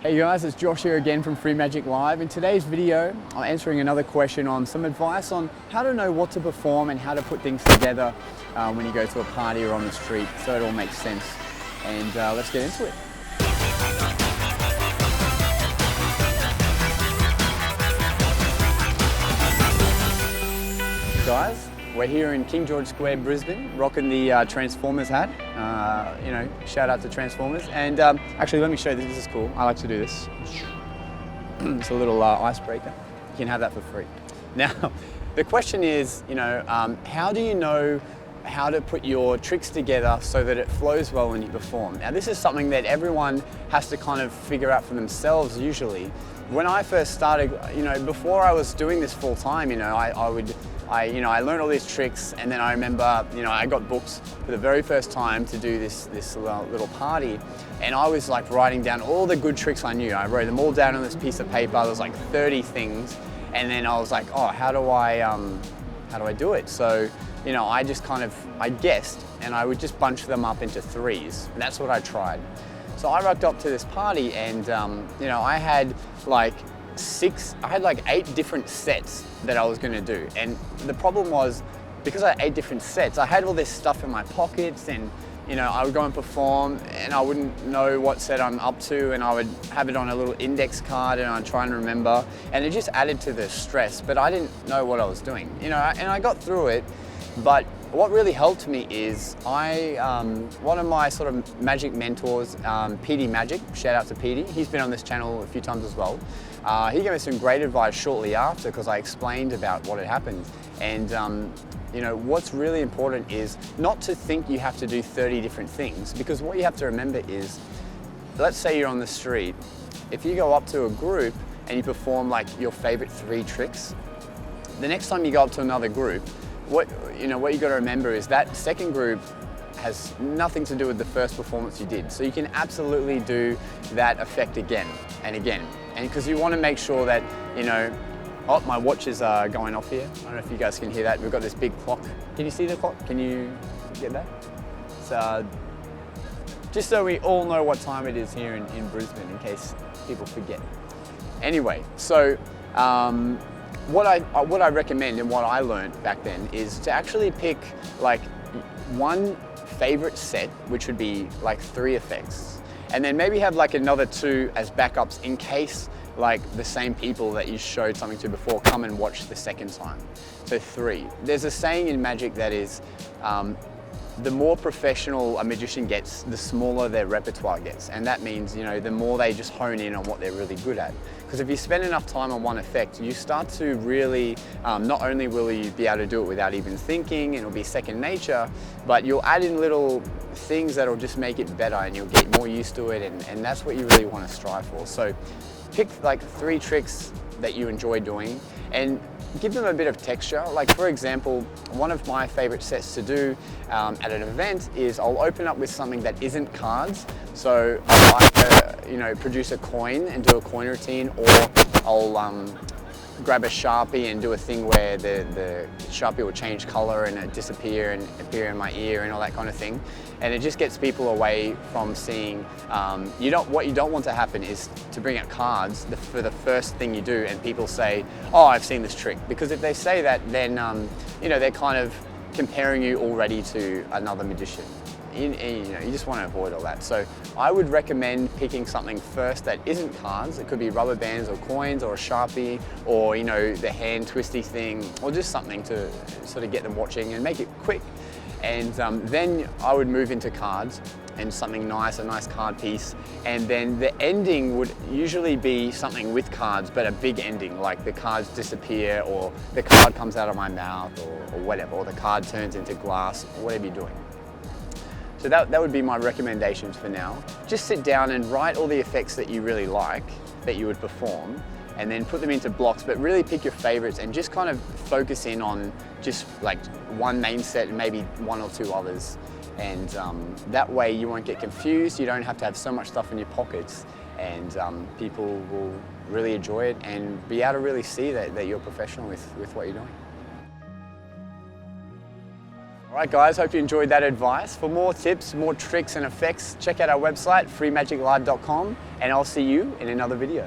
Hey guys, it's Josh here again from Free Magic Live. In today's video, I'm answering another question on some advice on how to know what to perform and how to put things together when you go to a party or on the street so it all makes sense. And let's get into it. Guys, we're here in King George Square, Brisbane, rocking the Transformers hat. Shout out to Transformers. And actually, let me show you this. This is cool. I like to do this. It's a little icebreaker. You can have that for free. Now, the question is, how do you know how to put your tricks together so that it flows well when you perform? Now, this is something that everyone has to kind of figure out for themselves usually. When I first started, before I was doing this full time, I learned all these tricks, and then I remember, I got booked for the very first time to do this little party, and I was like writing down all the good tricks I knew. I wrote them all down on this piece of paper. There was like 30 things, and then I was like, oh, how do I do it? So, I just I guessed, and I would just bunch them up into threes, and that's what I tried. So I rocked up to this party, and I had like 8 different sets that I was going to do. And the problem was, because I had 8 different sets, I had all this stuff in my pockets, and I would go and perform and I wouldn't know what set I'm up to, and I would have it on a little index card and I'd try and remember, and it just added to the stress, but I didn't know what I was doing, and I got through it. But what really helped me is one of my sort of magic mentors, PD Magic, shout out to PD, he's been on this channel a few times as well. He gave me some great advice shortly after, because I explained about what had happened. And what's really important is not to think you have to do 30 different things, because what you have to remember is, let's say you're on the street, if you go up to a group and you perform like your favorite 3 tricks, the next time you go up to another group, what you got to remember is that second group has nothing to do with the first performance you did. So you can absolutely do that effect again and again. And because you want to make sure that, oh, my watches are going off here. I don't know if you guys can hear that. We've got this big clock. Can you see the clock? Can you get that? So, just so we all know what time it is here in Brisbane, in case people forget. Anyway, so what I recommend and what I learned back then is to actually pick like one favorite set, which would be like 3 effects, and then maybe have like another 2 as backups in case like the same people that you showed something to before come and watch the second time. So 3. There's a saying in magic that is, the more professional a magician gets, the smaller their repertoire gets. And that means, the more they just hone in on what they're really good at. Because if you spend enough time on one effect, you start to really, not only will you be able to do it without even thinking, and it'll be second nature, but you'll add in little things that'll just make it better, and you'll get more used to it, and that's what you really want to strive for. So pick like 3 tricks that you enjoy doing, and give them a bit of texture. Like, for example, one of my favorite sets to do at an event is I'll open up with something that isn't cards. So I'll either, produce a coin and do a coin routine, or I'll grab a Sharpie and do a thing where the Sharpie will change color and it disappear and appear in my ear and all that kind of thing. And it just gets people away from seeing, what you don't want to happen is to bring out cards for the first thing you do and people say, oh, I've seen this trick. Because if they say that, then, they're kind of comparing you already to another magician. You just want to avoid all that. So I would recommend picking something first that isn't cards. It could be rubber bands or coins or a Sharpie, or the hand twisty thing, or just something to sort of get them watching and make it quick. And then I would move into cards and something nice, a nice card piece. And then the ending would usually be something with cards, but a big ending, like the cards disappear, or the card comes out of my mouth, or whatever, or the card turns into glass, or whatever you're doing. So that would be my recommendations for now. Just sit down and write all the effects that you really like, that you would perform, and then put them into blocks, but really pick your favorites and just kind of focus in on just like one main set and maybe 1 or 2 others. And that way you won't get confused, you don't have to have so much stuff in your pockets, and people will really enjoy it and be able to really see that you're professional with what you're doing. All right guys, hope you enjoyed that advice. For more tips, more tricks and effects, check out our website, freemagiclive.com, and I'll see you in another video.